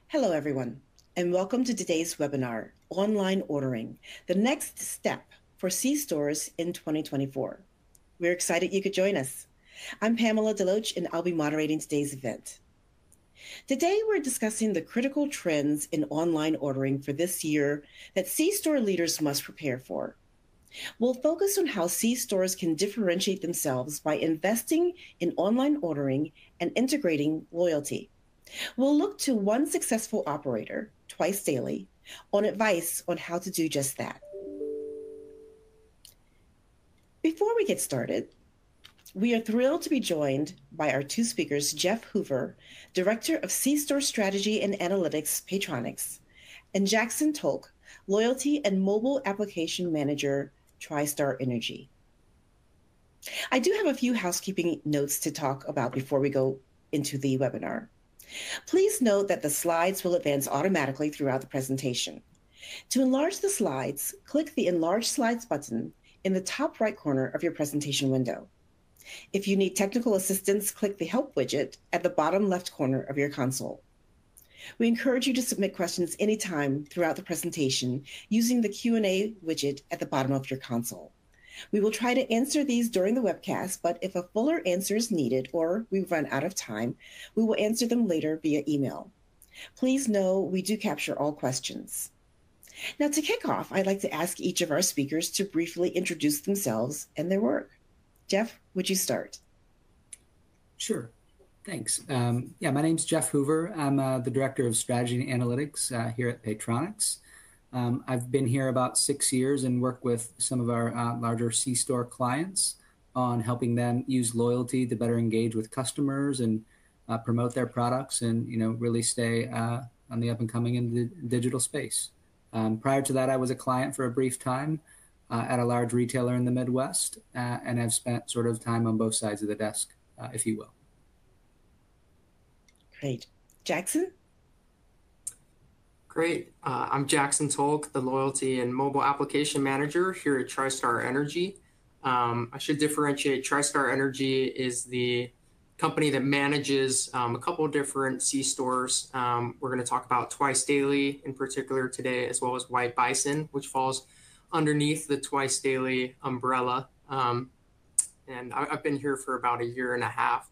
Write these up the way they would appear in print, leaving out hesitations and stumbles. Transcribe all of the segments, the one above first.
Hello, everyone, and welcome to today's webinar, Online Ordering, the next step for C-stores in 2024. We're excited you could join us. I'm Pamela Deloach, and I'll be moderating today's event. Today, we're discussing the critical trends in online ordering for this year that C-store leaders must prepare for. We'll focus on how C-stores can differentiate themselves by investing in online ordering and integrating loyalty. We'll look to one successful operator, Twice Daily, on advice on how to do just that. Before we get started, we are thrilled to be joined by our two speakers, Jeff Hoover, Director of C-Store Strategy and Analytics, Paytronix, and Jackson Tolk, Loyalty and Mobile Application Manager, TriStar Energy. I do have a few housekeeping notes to talk about before we go into the webinar. Please note that the slides will advance automatically throughout the presentation. To enlarge the slides, click the Enlarge Slides button in the top right corner of your presentation window. If you need technical assistance, click the Help widget at the bottom left corner of your console. We encourage you to submit questions anytime throughout the presentation using the Q&A widget at the bottom of your console. We will try to answer these during the webcast, but if a fuller answer is needed or we run out of time, we will answer them later via email. Please know we do capture all questions. Now, to kick off, I'd like to ask each of our speakers to briefly introduce themselves and their work. Jeff, would you start? Sure. Thanks. My name's Jeff Hoover. I'm the Director of Strategy and Analytics here at Paytronix. I've been here about 6 years and work with some of our larger C-store clients on helping them use loyalty to better engage with customers and promote their products and really stay on the up and coming in the digital space. Prior to that, I was a client for a brief time at a large retailer in the Midwest, and I've spent sort of time on both sides of the desk, if you will. Great. Jackson? Great. I'm Jackson Tolk, the Loyalty and Mobile Application Manager here at TriStar Energy. I should differentiate. TriStar Energy is the company that manages a couple of different C-stores. We're going to talk about Twice Daily in particular today, as well as White Bison, which falls underneath the Twice Daily umbrella. And I've been here for about a year and a half.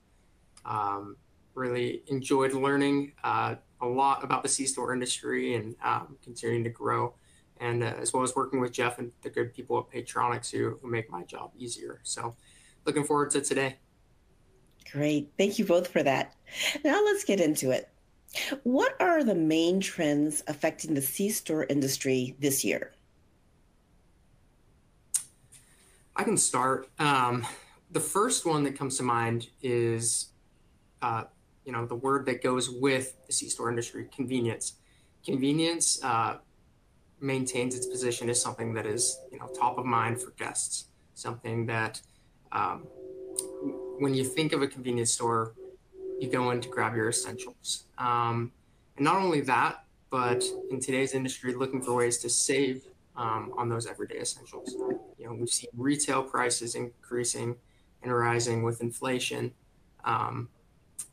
Really enjoyed learning a lot about the C-store industry and continuing to grow, and as well as working with Jeff and the good people at Paytronix who make my job easier. So looking forward to today. Great. Thank you both for that. Now let's get into it. What are the main trends affecting the C-store industry this year? I can start. The first one that comes to mind is the word that goes with the C-store industry, convenience. Convenience maintains its position as something that is, top of mind for guests. Something that when you think of a convenience store, you go in to grab your essentials. And not only that, but in today's industry, looking for ways to save on those everyday essentials. We've seen retail prices increasing and rising with inflation.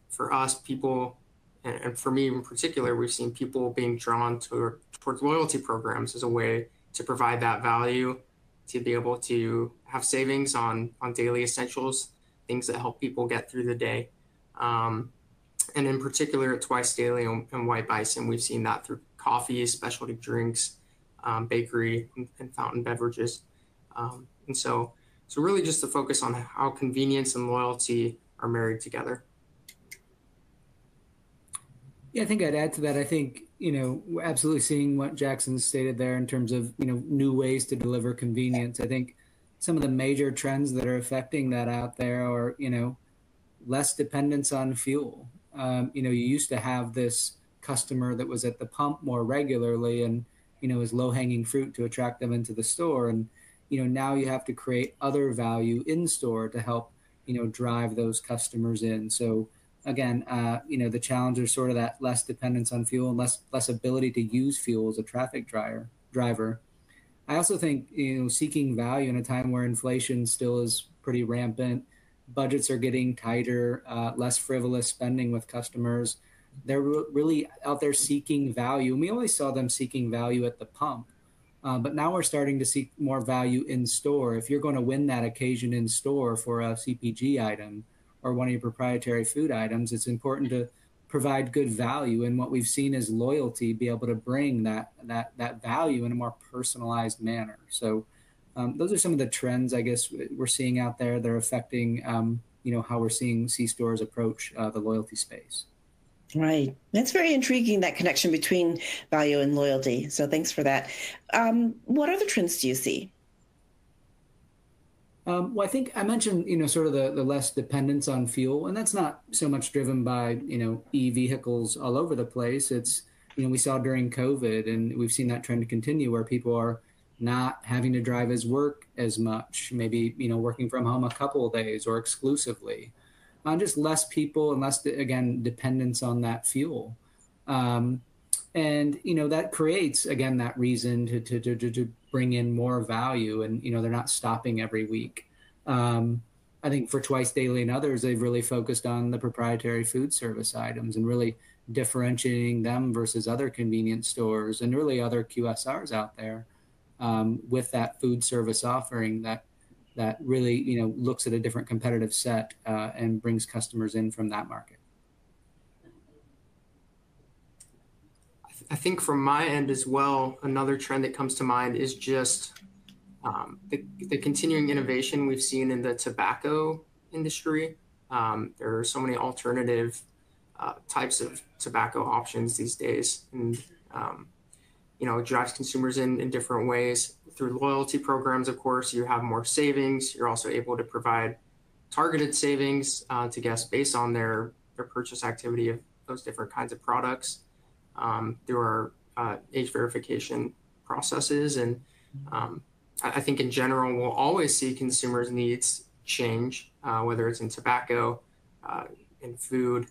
For us, people, and for me in particular, we've seen people being drawn towards loyalty programs as a way to provide that value, to be able to have savings on daily essentials, things that help people get through the day. And in particular at Twice Daily and White Bison, we've seen that through coffee, specialty drinks, bakery, and fountain beverages. And so really just to focus on how convenience and loyalty are married together. Yeah, I think I'd add to that. I think, we're absolutely seeing what Jackson stated there in terms of, new ways to deliver convenience. I think some of the major trends that are affecting that out there are, less dependence on fuel. You used to have this customer that was at the pump more regularly and, is low-hanging fruit to attract them into the store. And, now you have to create other value in store to help, drive those customers in. So, again, the challenge is sort of that less dependence on fuel and less ability to use fuel as a traffic driver. I also think, seeking value in a time where inflation still is pretty rampant, budgets are getting tighter, less frivolous spending with customers. they're really out there seeking value. And we always saw them seeking value at the pump. But now we're starting to see more value in store. If you're going to win that occasion in store for a CPG item or one of your proprietary food items, it's important to provide good value. And what we've seen is loyalty be able to bring that value in a more personalized manner. So those are some of the trends, I guess, we're seeing out there. They're affecting, how we're seeing C-stores approach the loyalty space. Right. That's very intriguing, that connection between value and loyalty. So thanks for that. What other trends do you see? Well, I think I mentioned, sort of the less dependence on fuel, and that's not so much driven by, e-vehicles all over the place. It's, we saw during COVID, and we've seen that trend continue where people are not having to drive work as much, maybe, working from home a couple of days or exclusively. Just less people and less, again, dependence on that fuel. And, that creates, again, that reason to bring in more value, and, they're not stopping every week. I think for Twice Daily and others, they've really focused on the proprietary food service items and really differentiating them versus other convenience stores and really other QSRs out there with that food service offering that really, looks at a different competitive set and brings customers in from that market. I think from my end as well, another trend that comes to mind is just the continuing innovation we've seen in the tobacco industry. There are so many alternative types of tobacco options these days, and it drives consumers in different ways. Through loyalty programs, of course, you have more savings. You're also able to provide targeted savings to guests based on their purchase activity of those different kinds of products through our age verification processes. And I think in general, we'll always see consumers' needs change, whether it's in tobacco, in food,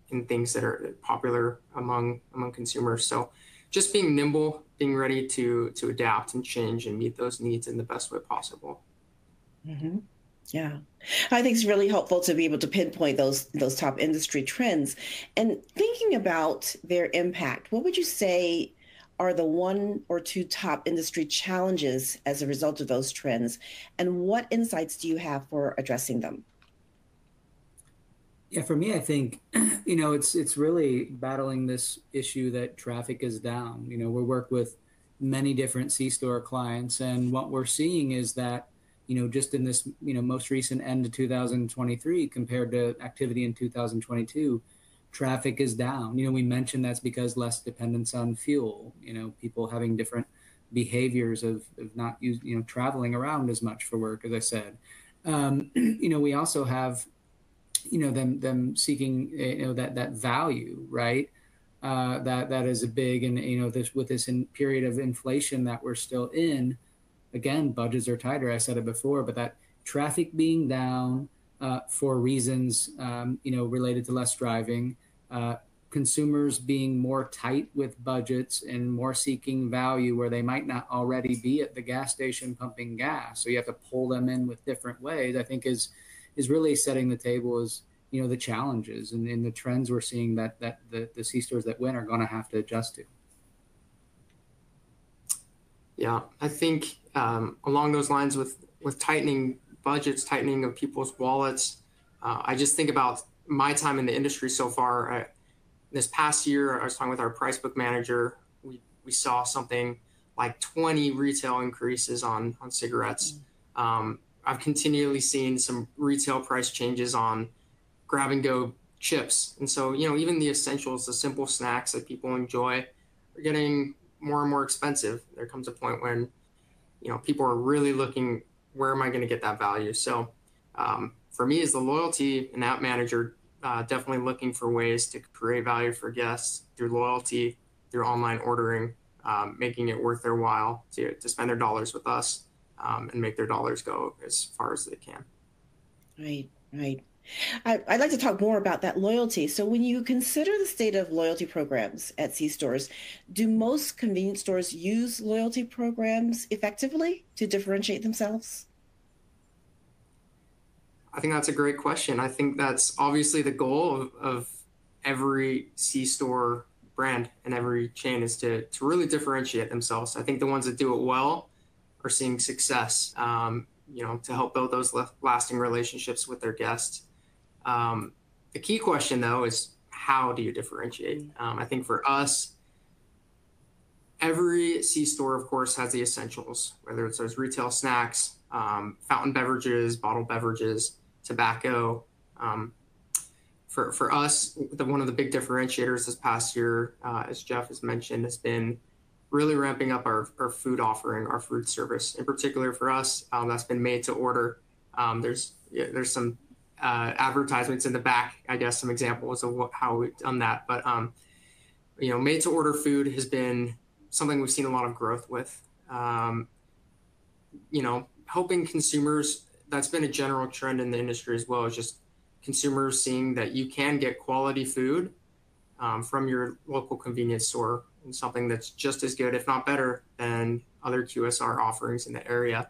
in things that are popular among consumers. So just being nimble, being ready to adapt and change and meet those needs in the best way possible. Mm-hmm. Yeah, I think it's really helpful to be able to pinpoint those top industry trends. And thinking about their impact, what would you say are the one or two top industry challenges as a result of those trends? And what insights do you have for addressing them? Yeah, for me, I think, it's really battling this issue that traffic is down. We work with many different C-store clients, and what we're seeing is that, just in this, most recent end of 2023 compared to activity in 2022, traffic is down. We mentioned that's because less dependence on fuel, people having different behaviors of not traveling around as much for work, as I said. We also have them seeking that value, right? That is a big, and with this period of inflation that we're still in, again, budgets are tighter. I said it before, but that traffic being down for reasons related to less driving, consumers being more tight with budgets and more seeking value where they might not already be at the gas station pumping gas. So you have to pull them in with different ways, I think is really setting the table as, the challenges and the trends we're seeing that the C-stores that win are going to have to adjust to. Yeah, I think along those lines with tightening budgets, tightening of people's wallets, I just think about my time in the industry so far. This past year, I was talking with our price book manager. We saw something like 20 retail increases on cigarettes. I've continually seen some retail price changes on grab and go chips. And so, even the essentials, the simple snacks that people enjoy are getting more and more expensive. There comes a point when, people are really looking, where am I going to get that value? So for me as the loyalty and app manager, definitely looking for ways to create value for guests through loyalty, through online ordering, making it worth their while to spend their dollars with us and make their dollars go as far as they can. Right, right. I'd like to talk more about that loyalty. So when you consider the state of loyalty programs at C-stores, do most convenience stores use loyalty programs effectively to differentiate themselves? I think that's a great question. I think that's obviously the goal of every C-store brand and every chain is to really differentiate themselves. I think the ones that do it well are seeing success, to help build those lasting relationships with their guests. The key question, though, is how do you differentiate? I think for us, every C-store, of course, has the essentials, whether it's those retail snacks, fountain beverages, bottled beverages, tobacco. For us, one of the big differentiators this past year, as Jeff has mentioned, has been really ramping up our food offering, our food service. In particular for us, that's been made to order. There's some advertisements in the back, I guess, some examples of how we've done that. But, made to order food has been something we've seen a lot of growth with. Helping consumers, that's been a general trend in the industry as well, is just consumers seeing that you can get quality food from your local convenience store, and something that's just as good, if not better, than other QSR offerings in the area.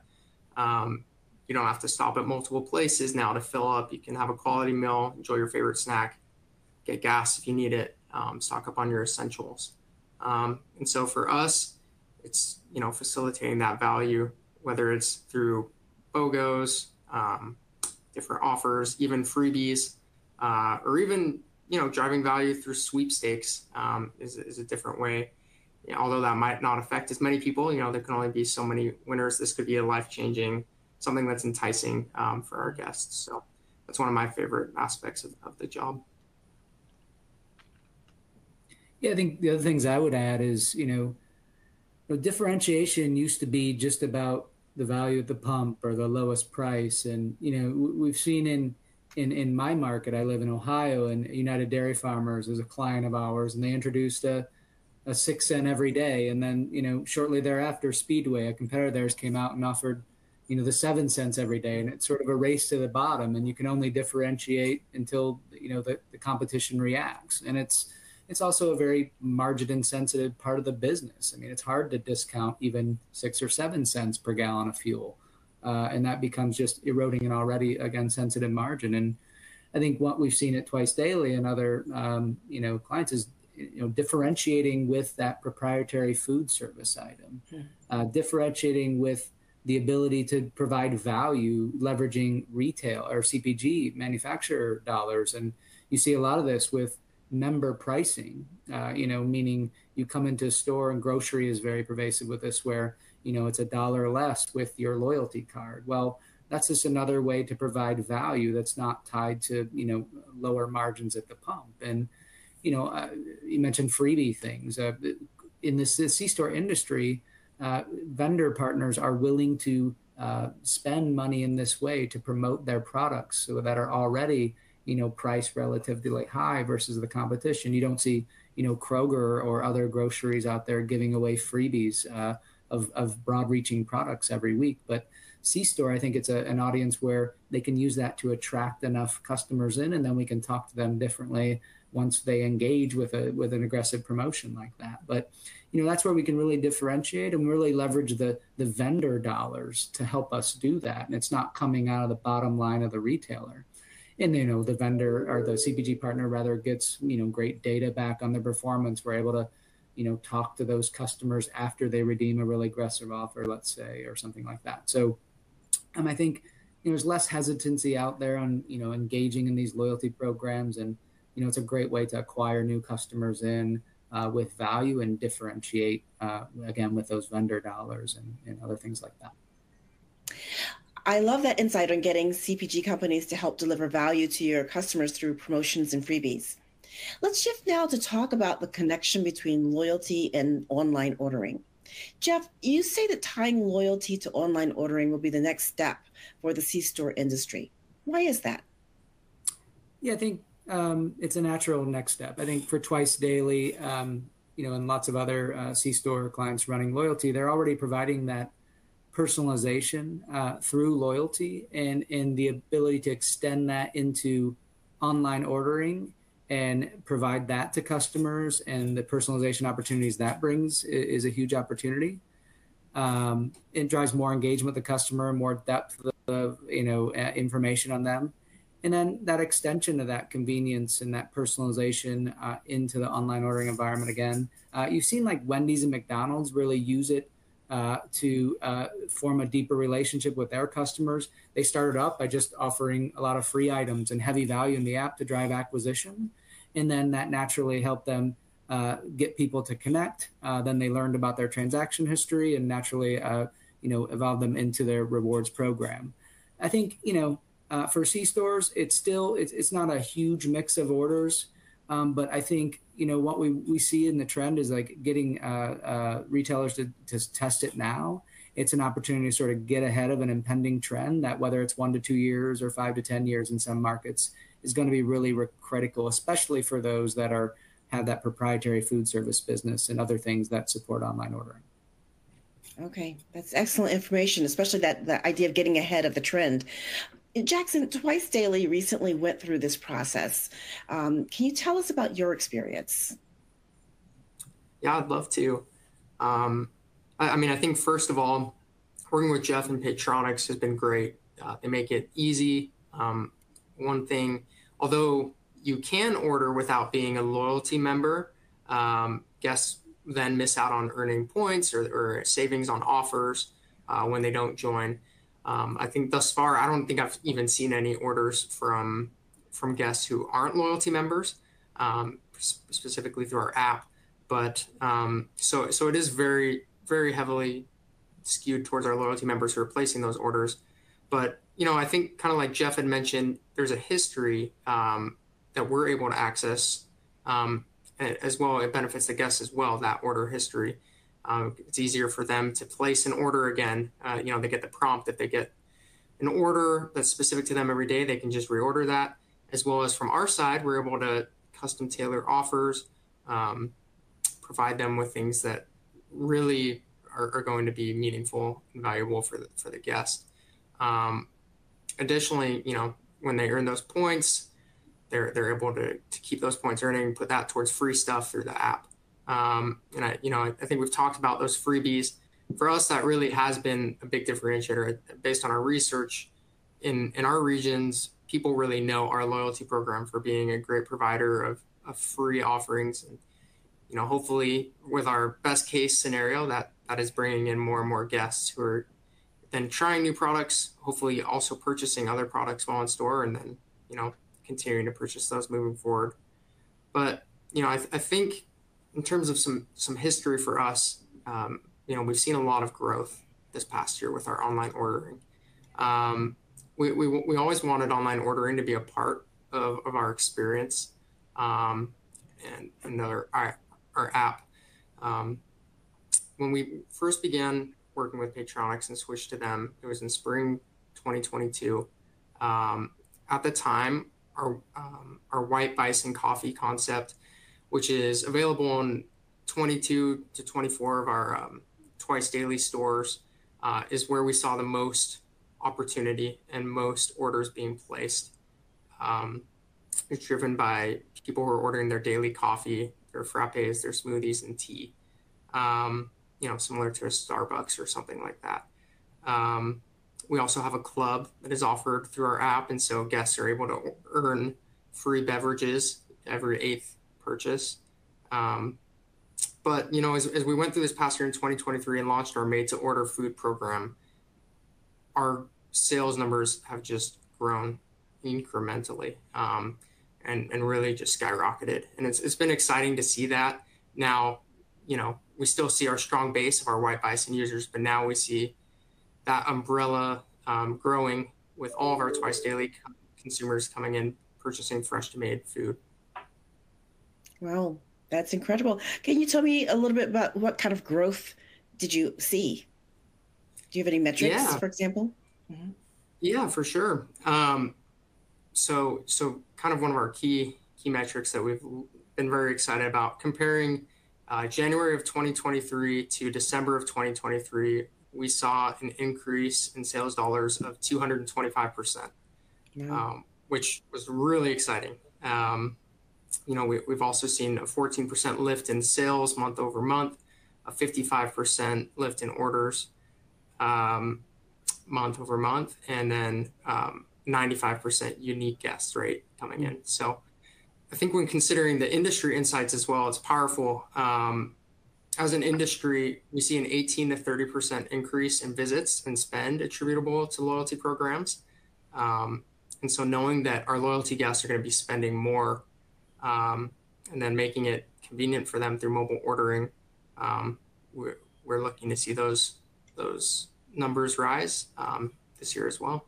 You don't have to stop at multiple places now to fill up. You can have a quality meal, enjoy your favorite snack, get gas if you need it, stock up on your essentials. And so for us, it's, facilitating that value, whether it's through BOGOs, different offers, even freebies, or even, driving value through sweepstakes is a different way. Although that might not affect as many people, there can only be so many winners. This could be a life-changing, something that's enticing for our guests. So that's one of my favorite aspects of the job. Yeah, I think the other things I would add is, differentiation used to be just about the value at the pump or the lowest price. And, we've seen in my market, I live in Ohio, and United Dairy Farmers is a client of ours, and they introduced a 6 cent every day. And then, shortly thereafter, Speedway, a competitor of theirs, came out and offered, the 7 cents every day. And it's sort of a race to the bottom, and you can only differentiate until, the competition reacts. And it's also a very margin insensitive part of the business. I mean, it's hard to discount even 6 or 7 cents per gallon of fuel. And that becomes just eroding an already, again, sensitive margin. And I think what we've seen at Twice Daily and other, clients is, differentiating with that proprietary food service item, differentiating with the ability to provide value, leveraging retail or CPG manufacturer dollars. And you see a lot of this with member pricing, meaning you come into a store, and grocery is very pervasive with this, where, it's $1 less with your loyalty card. Well, that's just another way to provide value that's not tied to, lower margins at the pump. And, you mentioned freebie things. In the C-store industry, vendor partners are willing to spend money in this way to promote their products, so that are already, priced relatively high versus the competition. You don't see, Kroger or other groceries out there giving away freebies of broad-reaching products every week. But C-store, I think it's an audience where they can use that to attract enough customers in, and then we can talk to them differently once they engage with an aggressive promotion like that. But that's where we can really differentiate and really leverage the vendor dollars to help us do that. And it's not coming out of the bottom line of the retailer. And, the vendor or the CPG partner rather gets, great data back on their performance. We're able to, talk to those customers after they redeem a really aggressive offer, let's say, or something like that. So I think, there's less hesitancy out there on, engaging in these loyalty programs. And, it's a great way to acquire new customers in with value and differentiate, again, with those vendor dollars and other things like that. I love that insight on getting CPG companies to help deliver value to your customers through promotions and freebies. Let's shift now to talk about the connection between loyalty and online ordering. Jeff, you say that tying loyalty to online ordering will be the next step for the C-store industry. Why is that? Yeah, I think it's a natural next step. I think for Twice Daily, and lots of other C-store clients running loyalty, they're already providing that personalization through loyalty, and the ability to extend that into online ordering and provide that to customers, and the personalization opportunities that brings is a huge opportunity. It drives more engagement with the customer, more depth of information on them. And then that extension of that convenience and that personalization into the online ordering environment again. You've seen like Wendy's and McDonald's really use it to form a deeper relationship with their customers. They started up by just offering a lot of free items and heavy value in the app to drive acquisition. And then that naturally helped them get people to connect. Then they learned about their transaction history and naturally, evolved them into their rewards program. I think, for C-stores, it's not a huge mix of orders, but I think what we see in the trend is like getting retailers to test it now. It's an opportunity to sort of get ahead of an impending trend that whether it's 1 to 2 years or 5 to 10 years in some markets is going to be really critical, especially for those that have that proprietary food service business and other things that support online ordering. Okay, that's excellent information, especially that idea of getting ahead of the trend. Jackson, Twice Daily recently went through this process. Can you tell us about your experience? Yeah, I'd love to. I think first of all, working with Jeff and Paytronix has been great. They make it easy. One thing, although you can order without being a loyalty member, guests then miss out on earning points or savings on offers when they don't join. I think thus far, I don't think I've even seen any orders from guests who aren't loyalty members, specifically through our app. But so it is very, very heavily skewed towards our loyalty members who are placing those orders. But, I think kind of like Jeff had mentioned, there's a history that we're able to access as well. It benefits the guests as well, that order history. It's easier for them to place an order again. They get the prompt. If they get an order that's specific to them every day, they can just reorder that. As well as from our side, we're able to custom tailor offers, provide them with things that really are going to be meaningful and valuable for the guest. Additionally, when they earn those points, they're able to keep those points earning, put that towards free stuff through the app. And I think we've talked about those freebies. For us, that really has been a big differentiator. Based on our research in our regions, people really know our loyalty program for being a great provider of free offerings. And, hopefully with our best case scenario, that is bringing in more and more guests who are then trying new products, hopefully also purchasing other products while in store, and then, continuing to purchase those moving forward. But, I think in terms of some history for us, we've seen a lot of growth this past year with our online ordering. We always wanted online ordering to be a part of our experience and our app. When we first began working with Paytronix and switched to them, it was in spring 2022. At the time, our White Bison coffee concept, which is available in 22 to 24 of our Twice Daily stores, is where we saw the most opportunity and most orders being placed. It's driven by people who are ordering their daily coffee, their frappes, their smoothies, and tea, similar to a Starbucks or something like that. We also have a club that is offered through our app, and so guests are able to earn free beverages every 8th purchase. But, as we went through this past year in 2023 and launched our made-to-order food program, our sales numbers have just grown incrementally and really just skyrocketed. And it's been exciting to see that. Now, we still see our strong base of our White Bison users, but now we see that umbrella growing with all of our Twice Daily consumers coming in, purchasing fresh-to-made food. Wow, that's incredible. Can you tell me a little bit about what kind of growth did you see? Do you have any metrics, for example? Mm-hmm. Yeah, for sure. So kind of one of our key metrics that we've been very excited about, comparing January of 2023 to December of 2023, we saw an increase in sales dollars of 225%, which was really exciting. We've also seen a 14% lift in sales month over month, a 55% lift in orders month over month, and then 95% unique guest rate coming in. So I think when considering the industry insights as well, it's powerful. As an industry, we see an 18 to 30% increase in visits and spend attributable to loyalty programs. And so knowing that our loyalty guests are going to be spending more, and then making it convenient for them through mobile ordering, we're looking to see those numbers rise this year as well.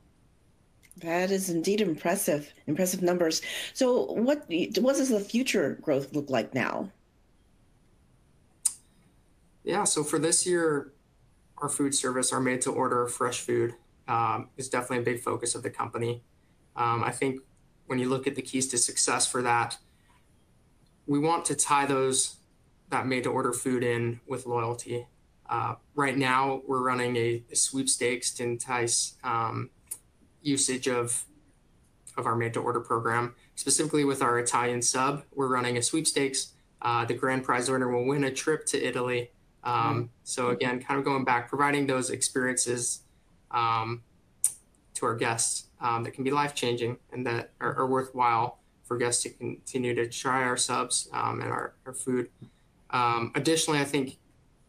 That is indeed impressive numbers. So what does the future growth look like now? Yeah, so for this year, our food service, our made to order fresh food, is definitely a big focus of the company. I think when you look at the keys to success for that, we want to tie that made to order food in with loyalty. Right now, we're running a sweepstakes to entice usage of our made to order program. Specifically with our Italian sub, we're running a sweepstakes. The grand prize winner will win a trip to Italy. So again, kind of going back, providing those experiences to our guests that can be life-changing and that are worthwhile for guests to continue to try our subs and our food. Additionally, I think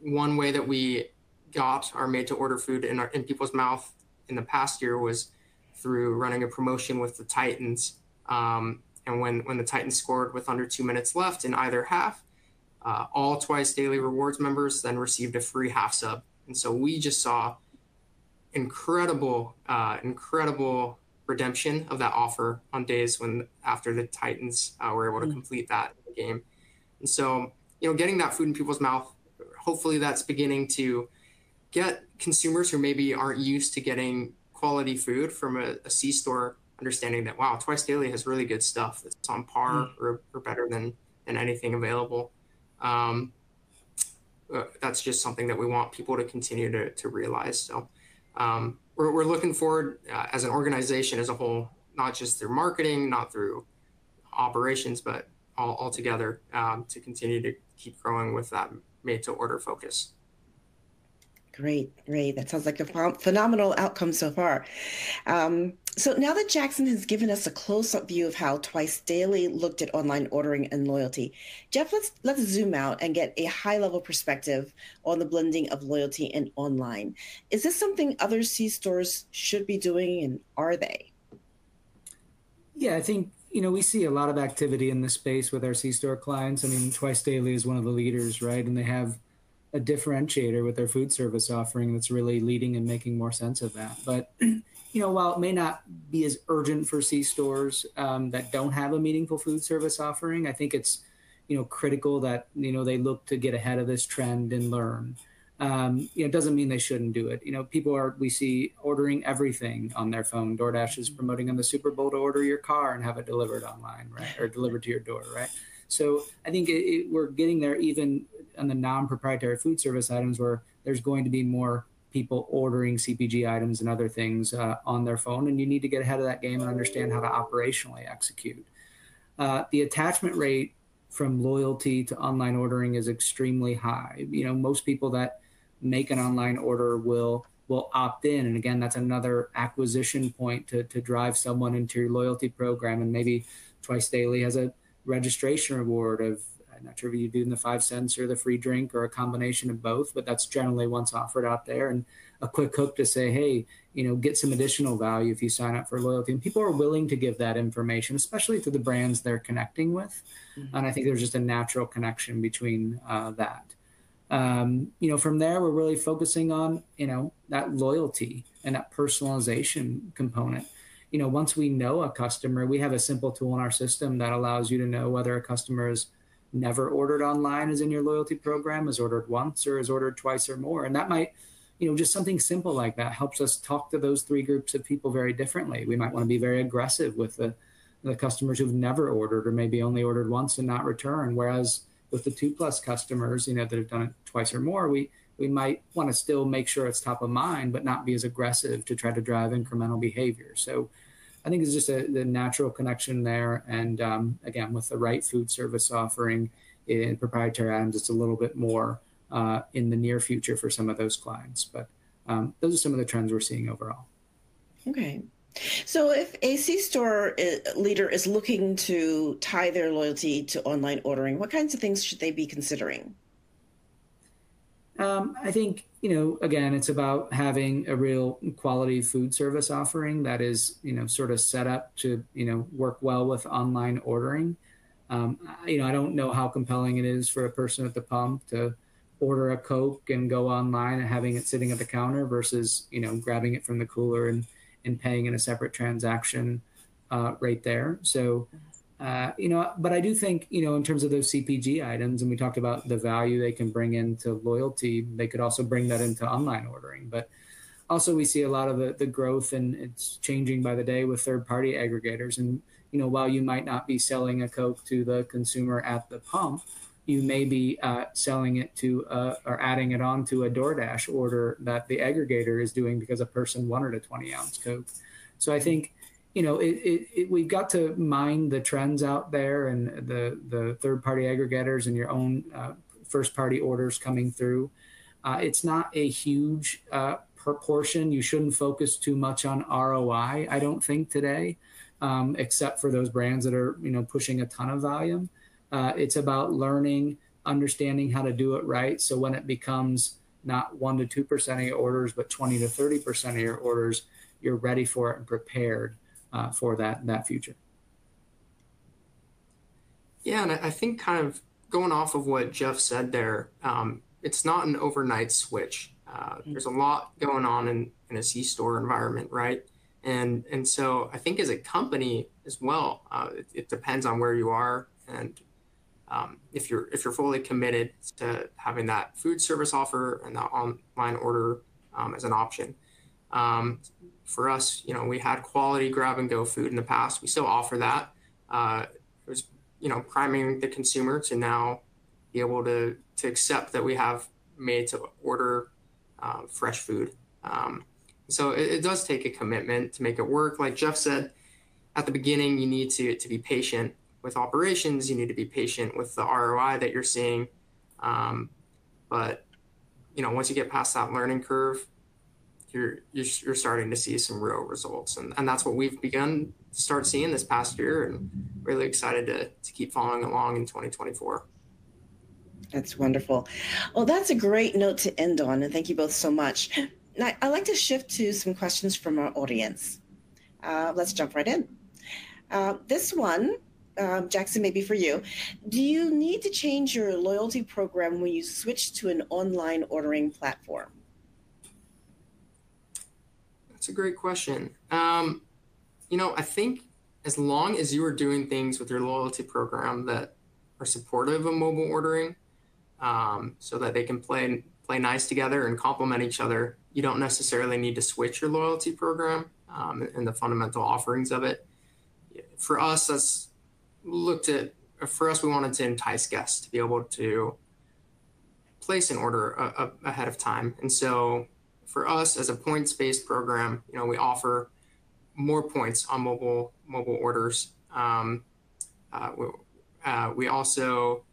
one way that we got our made-to-order food in people's mouth in the past year was through running a promotion with the Titans. And when the Titans scored with under 2 minutes left in either half, all Twice Daily Rewards members then received a free half sub. And so we just saw incredible redemption of that offer on days after the Titans were able to complete that game. And so, getting that food in people's mouth, hopefully that's beginning to get consumers who maybe aren't used to getting quality food from a C-store understanding that, wow, Twice Daily has really good stuff that's on par or better than anything available. That's just something that we want people to continue to realize. So we're looking forward as an organization as a whole, not just through marketing, not through operations, but all together to continue to keep growing with that made to order focus. Great. That sounds like a phenomenal outcome so far. So now that Jackson has given us a close-up view of how Twice Daily looked at online ordering and loyalty, Jeff, let's zoom out and get a high-level perspective on the blending of loyalty and online. Is this something other C-stores should be doing, and are they? Yeah, I think, we see a lot of activity in this space with our C-store clients. I mean, Twice Daily is one of the leaders, right? And they have a differentiator with their food service offering that's really leading and making more sense of that. But while it may not be as urgent for C-stores that don't have a meaningful food service offering, I think it's, critical that, they look to get ahead of this trend and learn. It doesn't mean they shouldn't do it. We see ordering everything on their phone. DoorDash is promoting on the Super Bowl to order your car and have it delivered online, right? Or delivered to your door, right? So I think we're getting there even on the non-proprietary food service items where there's going to be more people ordering CPG items and other things on their phone, and you need to get ahead of that game and understand how to operationally execute. The attachment rate from loyalty to online ordering is extremely high. Most people that make an online order will opt in, and again, that's another acquisition point to drive someone into your loyalty program. And maybe Twice Daily has a registration reward of, I'm not sure if you do in the 5 cents or the free drink or a combination of both, but that's generally what's offered out there. And a quick hook to say, hey, get some additional value if you sign up for loyalty. And people are willing to give that information, especially to the brands they're connecting with. Mm-hmm. And I think there's just a natural connection between that. From there, we're really focusing on, that loyalty and that personalization component. Once we know a customer, we have a simple tool in our system that allows you to know whether a customer is never ordered online, is in your loyalty program, is ordered once, or is ordered twice or more. And that might, just something simple like that helps us talk to those three groups of people very differently. We might want to be very aggressive with the customers who've never ordered or maybe only ordered once and not returned. Whereas with the 2+ customers, that have done it twice or more, we might want to still make sure it's top of mind, but not be as aggressive to try to drive incremental behavior. So I think it's just the natural connection there. And again, with the right food service offering in proprietary items, it's a little bit more in the near future for some of those clients. But those are some of the trends we're seeing overall. Okay. So if a C-store leader is looking to tie their loyalty to online ordering, what kinds of things should they be considering? I think, again, it's about having a real quality food service offering that is, sort of set up to, work well with online ordering. I don't know how compelling it is for a person at the pump to order a Coke and go online and having it sitting at the counter versus, grabbing it from the cooler and paying in a separate transaction right there. So, but I do think, in terms of those CPG items, and we talked about the value they can bring into loyalty, they could also bring that into online ordering. But also we see a lot of the growth, and it's changing by the day with third-party aggregators. And, while you might not be selling a Coke to the consumer at the pump, you may be selling it to or adding it on to a DoorDash order that the aggregator is doing because a person wanted a 20-ounce Coke. So I think, we've got to mind the trends out there and the third-party aggregators and your own first-party orders coming through. It's not a huge proportion. You shouldn't focus too much on ROI, I don't think, today, except for those brands that are, pushing a ton of volume. It's about learning, understanding how to do it right. So when it becomes not 1% to 2% of your orders, but 20% to 30% of your orders, you're ready for it and prepared for that future. Yeah, and I think kind of going off of what Jeff said there, it's not an overnight switch. There's a lot going on in a C-store environment, right? And so I think as a company as well, it depends on where you are, and if you're fully committed to having that food service offer and that online order as an option. For us, we had quality grab and go food in the past. We still offer that. It was, priming the consumer to now be able to accept that we have made to order fresh food. So it does take a commitment to make it work. Like Jeff said at the beginning, you need to be patient with operations. You need to be patient with the ROI that you're seeing. But once you get past that learning curve, you're starting to see some real results, and that's what we've begun to start seeing this past year, and really excited to keep following along in 2024. That's wonderful. Well, that's a great note to end on, and thank you both so much. Now, I'd like to shift to some questions from our audience. Let's jump right in. This one, Jackson, maybe for you. Do you need to change your loyalty program when you switch to an online ordering platform? That's a great question. I think as long as you are doing things with your loyalty program that are supportive of mobile ordering, so that they can play nice together and complement each other, you don't necessarily need to switch your loyalty program and the fundamental offerings of it. For us, we wanted to entice guests to be able to place an order ahead of time. And so for us as a points-based program, we offer more points on mobile orders. We also,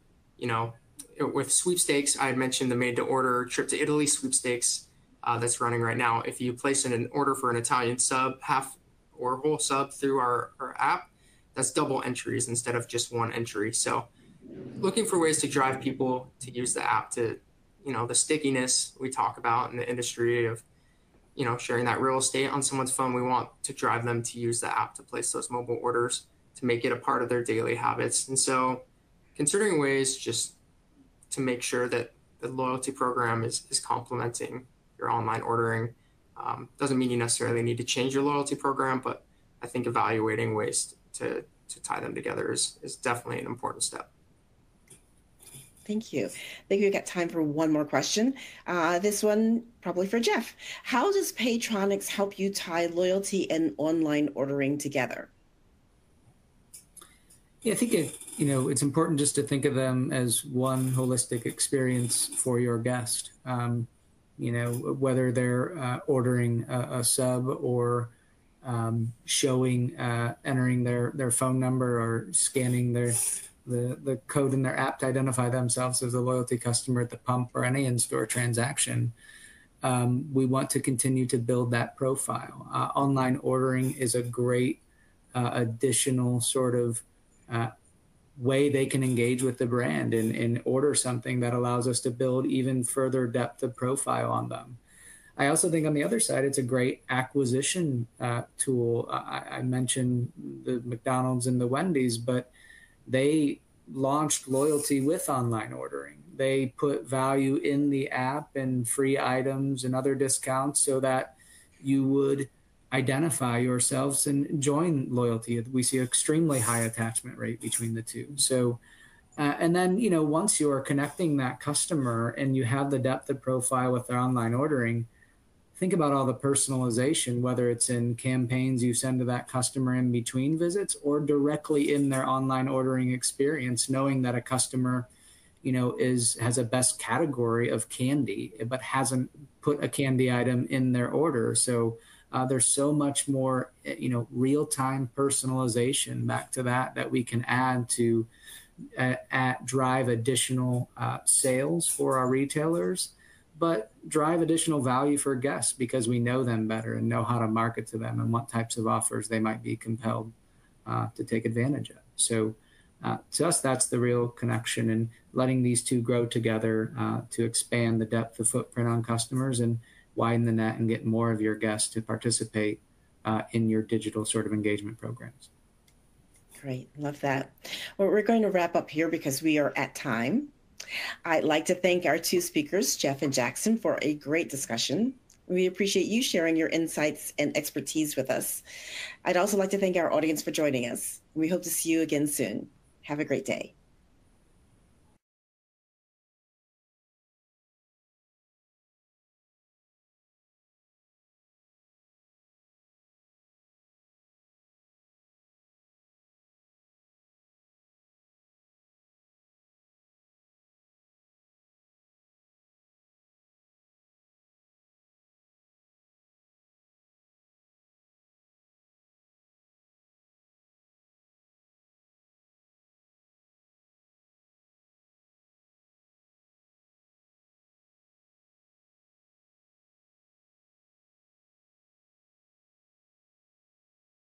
with sweepstakes, I had mentioned the made-to-order trip to Italy sweepstakes that's running right now. If you place an order for an Italian sub, half or whole sub through our app, that's double entries instead of just one entry. So looking for ways to drive people to use the app to, the stickiness we talk about in the industry of, sharing that real estate on someone's phone. We want to drive them to use the app to place those mobile orders, to make it a part of their daily habits. And so considering ways just to make sure that the loyalty program is complementing your online ordering doesn't mean you necessarily need to change your loyalty program, but I think evaluating ways to tie them together is definitely an important step. Thank you. I think we've got time for one more question. This one probably for Jeff. How does Paytronix help you tie loyalty and online ordering together? Yeah, I think it's important just to think of them as one holistic experience for your guest. Whether they're ordering a sub or entering their phone number or scanning the code in their app to identify themselves as a loyalty customer at the pump or any in-store transaction. we want to continue to build that profile. Online ordering is a great additional sort of way they can engage with the brand and order something that allows us to build even further depth of profile on them. I also think on the other side, it's a great acquisition tool. I mentioned the McDonald's and the Wendy's, but they launched loyalty with online ordering. They put value in the app and free items and other discounts so that you would identify yourselves and join loyalty. We see an extremely high attachment rate between the two. So, and then, once you're connecting that customer and you have the depth of profile with their online ordering, think about all the personalization, whether it's in campaigns you send to that customer in between visits or directly in their online ordering experience, knowing that a customer, has a best category of candy, but hasn't put a candy item in their order. So there's so much more, real-time personalization back to that we can add to drive additional sales for our retailers, but drive additional value for guests because we know them better and know how to market to them and what types of offers they might be compelled to take advantage of. So to us, that's the real connection, and letting these two grow together to expand the depth of footprint on customers and widen the net and get more of your guests to participate in your digital sort of engagement programs. Great. Love that. Well, we're going to wrap up here because we are at time. I'd like to thank our two speakers, Jeff and Jackson, for a great discussion. We appreciate you sharing your insights and expertise with us. I'd also like to thank our audience for joining us. We hope to see you again soon. Have a great day.